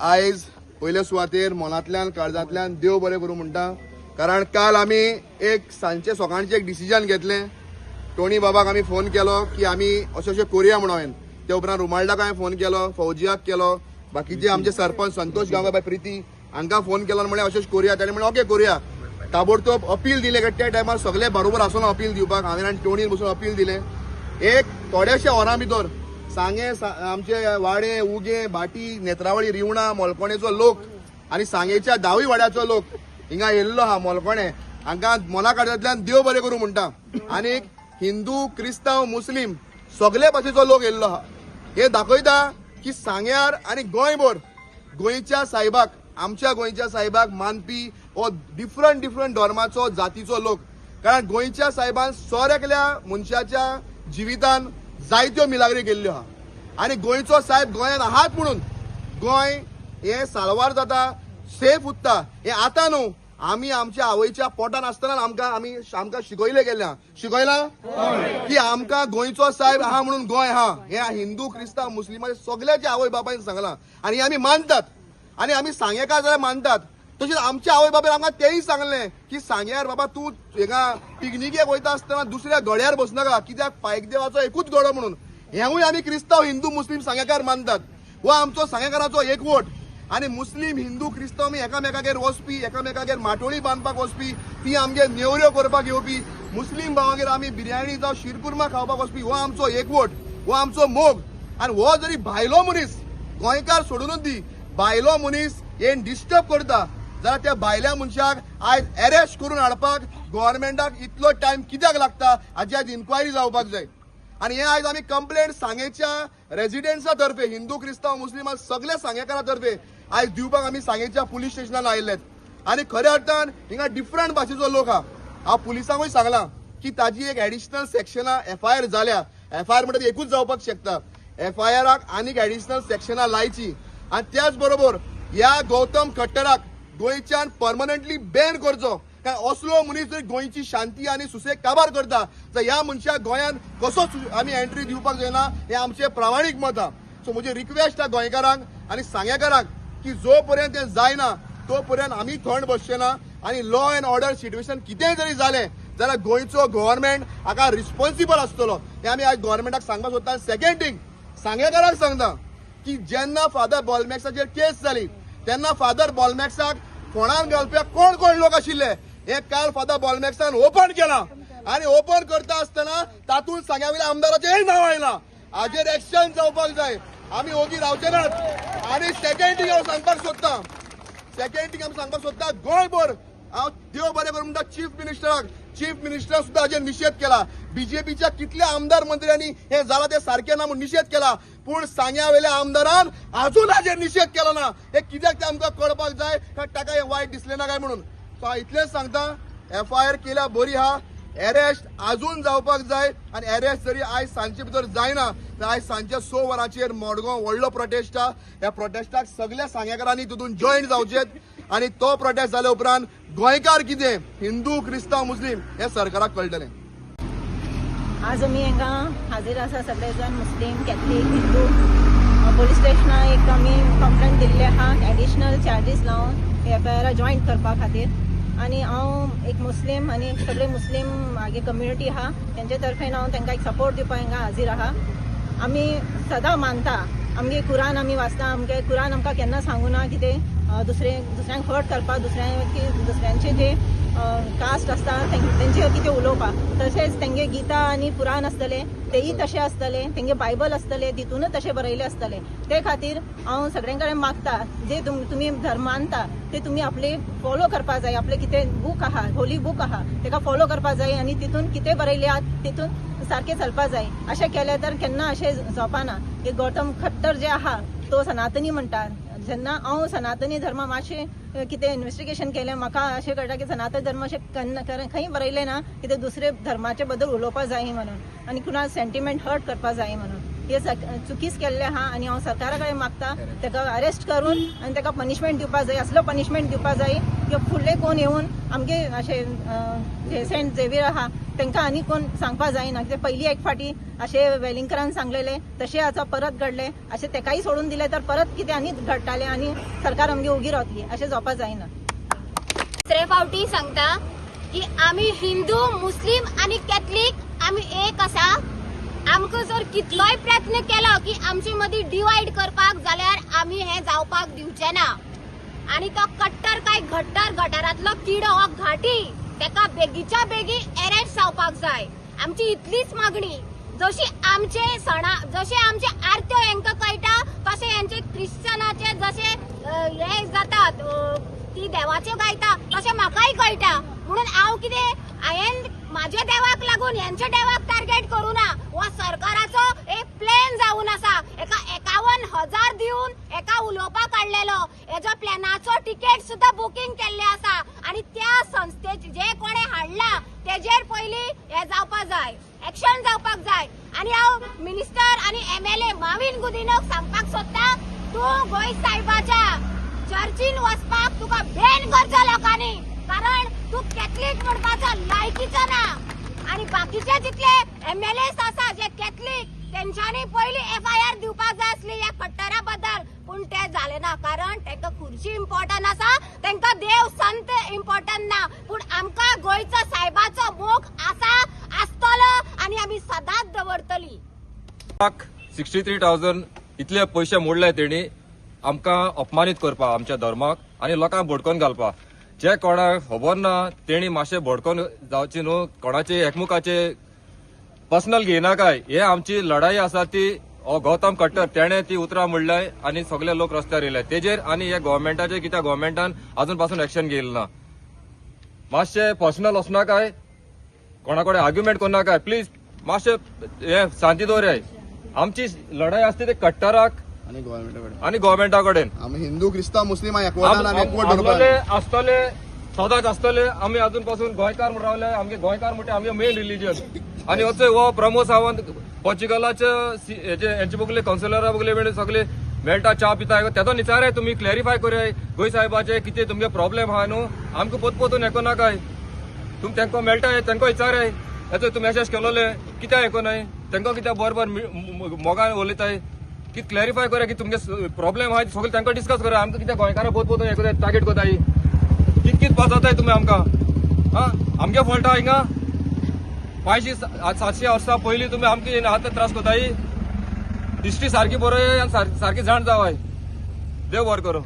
आयज पयल्या सुवातेर मोलांतल्यान काळजांतल्यान देव बरें करूं म्हणटा. कारण काल आमी एक सांजचे सकाळचें एक डिसिजन घेतलें. टोनी बाबाक आमी फोन केलो की आमी अशें अशें करुया म्हणून हांवें. ते उपरांत रुमाल्डाक हांवें फोन केलो, फौजियाक केलो, बाकीचे आमचे सरपंच संतोष गांवकार प्रिती हांकां फोन केलो. म्हळ्यार अशेंच करुया. ताणें म्हळें ओके करुया. ताबडतोब अपील दिलें. त्या टायमार सगळे बरोबर आसलो अपील दिवपाक. हांवें आनी टोनीन बसून अपील दिलें. एक थोड्याशा वरां भितर सांगे आमचे वाडे, उगे, भाटी, नेत्रावळी, रिवणा, मोलकोणेचो लोक आनी सांगेच्या 10वी वाड्याचो लोक हिंगा येयल्लो आहा. मोलकोणे हांकां मोला काळजांतल्यान देव बरें करूं म्हणटा. आनी हिंदू, क्रिस्तांव, मुस्लीम सगळे भाशेचो लोक येयल्लो आहा. हे दाखयता की सांग्यार आनी गोंयभर गोंयच्या सायबाक, आमच्या गोंयच्या सायबाक मानपी हो डिफरंट धर्माचो जातीचो लोक. कारण गोंयच्या सायबान सोरेकल्या मनशाच्या जिवितान जायत्यो मिलाग्री केल्ल्यो आहा. आनी गोंयचो साहेब गोंयान आहात म्हणून गोंय हे साल्वार जाता, सेफ उरता. हे आतां न्हू, आमी आमच्या आवयच्या पोटान आसतना आमकां शिकयले गेल्या. शिकयलां की आमकां गोंयचो साहेब आहा म्हणून गोंय आहा. हे हिंदू, क्रिस्तांव, मुस्लिमांचे सगळ्याचे आवय बापायन सांगलां. आनी आमी मानतात. आनी आमी सांगेकार जाल्यार मानतात. तशेंच आमच्या आवय बाबान आमकां तेंय सांगलें की सांग्यार बाबा तूं हिंगा पिकनिकेक वयता आसतना दुसऱ्या गड्यार बसनाका, कित्याक पायक देवाचो एकूच गडो म्हणून. हेवूय आमी क्रिस्तांव, हिंदू, मुस्लीम सांगेकार मानतात. हो आमचो सांगेकाराचो एकवट. आनी मुस्लीम, हिंदू, क्रिस्तांव आमी एकामेकागेर वचपी, एकामेकागेर माटोळी बांदपाक वचपी, ती आमगे नेवऱ्यो करपाक येवपी, मुस्लीम भावांगेर आमी बिर्याणी जावं शिरकुर्मा खावपाक वचपी. हो आमचो एकवट, हो आमचो मोग. आनी हो जरी भायलो मनीस, गोंयकार सोडूनच दी, भायलो मनीस हे डिस्टर्ब करता जाल्यार त्या भायल्या मनशाक आयज अरेस्ट करून हाडपाक गव्हर्नमेंटाक इतलो टायम कित्याक लागता हाची आयज इन्क्वायरी जावपाक जाय. आनी हे आयज आमी कंप्लेंट सांगेच्या रेजिडेंट्सा तर्फे, हिंदू, क्रिस्तांव, मुस्लिम सगळ्या सांगेकारा तर्फे आयज दिवपाक आमी सांगेच्या पुलीस स्टेशनान आयिल्लेत. आनी खऱ्या अर्थान हिंगा डिफरंट भाशेचो लोक आहा. हांव पुलिसांकूय सांगलां की ताजी एक एडिशनल सेक्शनां FIR जाल्या. FIR म्हणटा ती एकूच जावपाक शकता. FIRाक आनीक एडिशनल सेक्शनां लायची. आनी त्याच बरोबर ह्या गौतम खट्टराक गोंयच्यान परमनंटली बॅन करचो. काय असलो मनीस जर गोंयची शांती आनी सुसेग काबार करता जाल्यार ह्या मनशाक गोंयान कसोच आमी एंट्री दिवपाक जायना. हे आमचें प्रामाणीक मत आहा. सो म्हजी रिक्वेस्ट आहा गोंयकारांक आनी सांगेकारांक की जो पर्यंत तें जायना तो पर्यंत आमी थंड बसचे ना. आनी लॉ एंड ऑर्डर सिच्युएशन कितेंय जरी जालें जाल्यार गोंयचो गव्हर्नमेंट हाका रिस्पॉन्सिबल आसतलो. हें आमी आयज गव्हर्नमेंटाक सांगपाक सोदता. सेकंड थिंग, सांगेकाराक सांगता की जेन्ना फादर बॉलमॅक्साचेर केस जाली तेन्ना फादर बॉलमॅक्साक फोंडान घालप्याक कोण कोण लोक आशिल्ले हे काल फादर बॉलमॅक्सान ओपन केला. आनी ओपन करता आसतना तातूंत सांग्या वयल्या आमदाराचेंय नांव आयलां. हाजेर एक्शन जावपाक जाय. आमी ओगी रावचे नात. आनी सेकंड थिंग हांव सांगपाक सोदता गोंयभर हांव देव बरें करूं म्हणटा चीफ मिनिस्टराक सुद्दां हाजेर निशेध केला. बीजेपीच्या कितल्या आमदार मंत्र्यांनी हे जाला ते सारखे ना म्हणून निशेध केला. पूण सांग्या वयल्या आमदारान अजून हाजेर निशेध केला ना. हे कित्याक ते आमकां कळपाक जाय काय ताका हे वायट दिसलें ना काय म्हणून. सो हांव इतलेंच सांगता, FIR केल्या बरी आहा. अरेस्ट अजून जावपाक जाय. आनी अरेस्ट जरी आयज सांजचे भितर जायना तर आयज सांजच्या 6 वरांचेर मडगांव व्हडलो प्रोटेस्ट आहा. ह्या प्रोटेस्टाक सगळ्या सांगेकारांनी तितून जॉईन जावचेत. आनी तो प्रोटेस्ट जाल्या उपरांत गोंयकार कितें, हिंदू, क्रिस्तांव, मुस्लीम हे सरकाराक कळटलें. आज आमी हांगा हाजीर आसा सगळे जाण, मुस्लीम, कॅथलीक, हिंदू. पुलीस स्टेशनाक एक आमी कंप्लेंट दिल्ली आहा एडिशनल चार्जीस लावन FIR जॉईन करपा खातीर. आनी हांव एक मुस्लीम आनी सगळे मुस्लीम मागे कम्युनिटी आहा तेंचे तर्फेन हांव तांकां एक सपोर्ट दिवपाक हांगा हाजीर आहा. आमी सदां मानता आमगे कुरान आमी वाचता आमगे कुरान आमकां केन्ना सांगूना की ते दुसऱ्यांक हर्ट करपाक दुसऱ्यांचे जे कास्ट आसता तेंचे कितें उलोवपाक तशेंच तेंगे गीता आनी पुराण आसतले तेय तशें आसतले तेंगे बायबल आसतले तितूनच तशें बरयले आसतले ते खातीर हांव सगळ्यां कडेन मागता जे तुमी धर्म मानता ते तुमी आपले फॉलो करपा जाय आपले कितें बूक आहा होली बूक आहा तेका फॉलो करपा जाय आनी तितून कितें बरयले आहा तितून सारकें चलपा जाय अशें केलें तर केन्ना अशें जावपाना की गौतम खट्टर जे आहा तो सनातनी म्हणटा जेन्ना हांव सनातनी धर्म मातशें कितें इन्व्हेस्टिगेशन केलें म्हाका अशें कळटा की सनातन धर्म अशें खंय बरयलें ना की ते दुसरे धर्माचे बद्दल उलोवपा जाय म्हणून आनी कुणा सेंटिमेंट हर्ट करपा जाय म्हणून हे चुकीच केल्लें आहा आनी हांव सरकारा कडेन मागता ताका अरेस्ट करून आनी ताका पनिशमेंट दिवपा जाय असलो पनिशमेंट दिवपा जाय की फुडले कोण येवन आमगे अशें जे सेंट झेवियर आहा तांकां आनी कोण सांगपा जायना कित्याक पयलीं एक फाटी अशें वेलिंगकरान सांगलेलें तशें आतां परत घडलें अशें तेकाय सोडून दिलें तर परत कितें आनी घडटालें आनी सरकार आमगे उगी रावतली अशें जावपा जायना. दुसरे फावटी सांगता की आमी हिंदू मुस्लिम आणि कॅथलीक आमी एक आसा. आमकां जर कितलोय प्रयत्न केलो की आमचे मदीं डिवायड करपाक जाल्यार आमी हे जावपाक दिवचे ना. आणि तो कट्टर काय घट्टर गटारांतलो किडो हो घाटी तेका बेगीच्या बेगी अरेस्ट जावपाक जाय. आमची इतलीच मागणी. जशी आमचे सणा जशे आमचे आरत्यो हेंकां कळटा तशे हेंचे क्रिश्चनाचे जशे हे जातात ती देवाचे गायता तशें म्हाकाय कळटा म्हणून हांव कितें हांवें म्हाज्या देवाक लागून हेंच्या देवाक टार्गेट करूं ना. हो सरकाराचो एक प्लॅन जावन आसा. एका 51,000 दिवन एका उलोवपाक काडलेलो हेजो प्लॅनाचो तिकेट सुद्धा बुकींग केल्ले आसा आनी त्या संस्थेचे जे कोणे हाडला तेजेर पयलीं हे जावपाक जाय एक्शन जावपाक जाय. आनी हांव मिनिस्टर आनी MLA माविन गुदिनोक सांगपाक सोदता तूं गोंय साहेबाच्या चर्चीन वचपाक तुका बॅन करचो लोकांनी कारण तू कॅथलीक म्हणपाचो लायकीचो ना. आणि बाकीचे जितले MLAs आसा जे कॅथलीक तेंच्यांनी पयली FIR दिवपाक जाय आसली ह्या खट्टरा बद्दल पूण ते जाले ना कारण तांकां खुर्ची इम्पॉर्टंट आसा तांकां देव संत इम्पॉर्टंट ना. पूण आमकां गोंयचो साहेबाचो मोग आसा आसतलो आनी आमी सदांच दवरतली. 63,000 इतले पयशे मोडले तेणी आमकां अपमानीत करपा आमच्या धर्माक आनी लोकांक भडकोन घालपाक. जे कोणाक खबर ना तेणी मातशें भडकोन जावची न्हू कोणाचे एकमुखाचे पर्सनल घेयनाकाय. हे आमची लढाई आसा ती हो गौतम खट्टर तेणे ती उतरां म्हणल्याय आनी सगळे लोक रस्त्यार येयले तेजेर आनी हे गव्हर्मेंटाचे कित्याक गव्हर्मेंटान अजून पासून एक्शन घेयलें ना. मातशें पर्सनल वचनाकाय कोणाकडेन आर्ग्युमेंट करनाकाय प्लीज मातशें हे शांती दवराय. आमची लढाई आसता ते कट्टराक आनी गव्हर्मेंटा कडेन. आमी हिंदू क्रिस्तांव मुस्लिम एकवट आसतले सदांच आसतले. आमी अजून पासून गोंयकार म्हूण रावले आमगे गोंयकार म्हणटा आमगे मेन रिलीजन. आनी हो प्रमोद सावंत पोर्चुगलाचे हेंचे बगले कावन्सिलरा बगले सगळे मेळटा च्या पिता तेजो विचाराय तुमी क्लॅरिफाय कराय गोंय साहेबाचे कितें तुमगे प्रॉब्लेम आहा न्हू आमकां पोतपोतून हेको नाकाय. तुमी तांकां मेळटाय तांकां विचाराय हेचो तुमी मॅसेज केलोले कित्याक हेको नाय तांकां कित्याक बरोबर मोगान उलयताय कितें क्लॅरिफाय करा की तुमगे प्रॉब्लेम आहा सगळे तांकां डिस्कस करा. आमकां कित्याक गोंयकारां पोतपोतून हेको टार्गेट कोताय कित पास जाताय तुमी आमकां हा आमगे फॉल्ट आहा हिंगा 500-700 वर्सां पयलीं तुमी आमकां आतां त्रास कोताय हिस्ट्री सारकी बरोय आनी सारकी जाण जावाय. देव बरें करूं.